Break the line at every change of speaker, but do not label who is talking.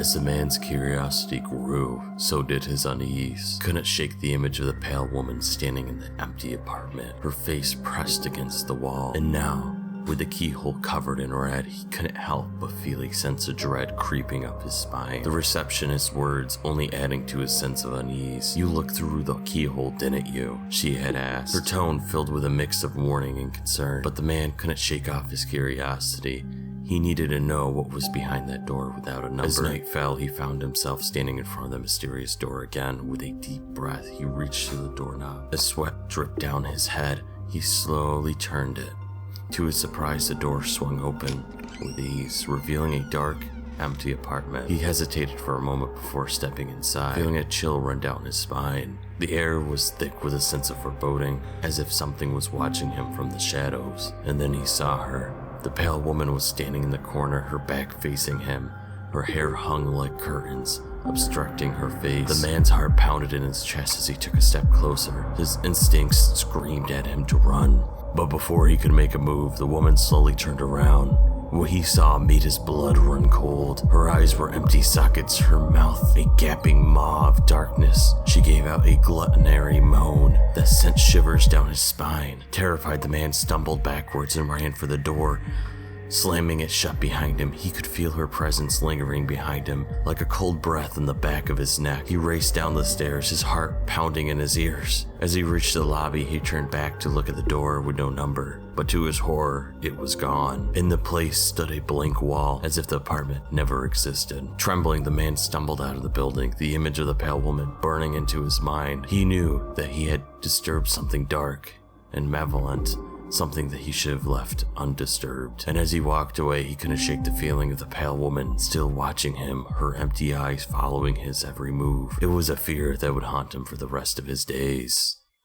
As the man's curiosity grew, so did his unease. He couldn't shake the image of the pale woman standing in the empty apartment, her face pressed against the wall. And now, with the keyhole covered in red, he couldn't help but feel a sense of dread creeping up his spine. The receptionist's words only adding to his sense of unease. "You looked through the keyhole, didn't you?" she had asked, her tone filled with a mix of warning and concern. But the man couldn't shake off his curiosity. He needed to know what was behind that door without a number. As night fell, he found himself standing in front of the mysterious door again. With a deep breath, he reached to the doorknob. As sweat dripped down his head, he slowly turned it. To his surprise, the door swung open with ease, revealing a dark, empty apartment. He hesitated for a moment before stepping inside, feeling a chill run down his spine. The air was thick with a sense of foreboding, as if something was watching him from the shadows. And then he saw her. The pale woman was standing in the corner, her back facing him. Her hair hung like curtains, obstructing her face. The man's heart pounded in his chest as he took a step closer. His instincts screamed at him to run. But before he could make a move, the woman slowly turned around. What he saw made his blood run cold. Her eyes were empty sockets, her mouth a gaping maw of darkness. She gave out a gluttonary moan that sent shivers down his spine. Terrified, the man stumbled backwards and ran for the door. Slamming it shut behind him, he could feel her presence lingering behind him, like a cold breath in the back of his neck. He raced down the stairs, his heart pounding in his ears. As he reached the lobby, he turned back to look at the door with no number. But to his horror, it was gone. In the place stood a blank wall, as if the apartment never existed. Trembling, the man stumbled out of the building, the image of the pale woman burning into his mind. He knew that he had disturbed something dark and malevolent, something that he should have left undisturbed. And as he walked away, he couldn't shake the feeling of the pale woman still watching him, her empty eyes following his every move. It was a fear that would haunt him for the rest of his days.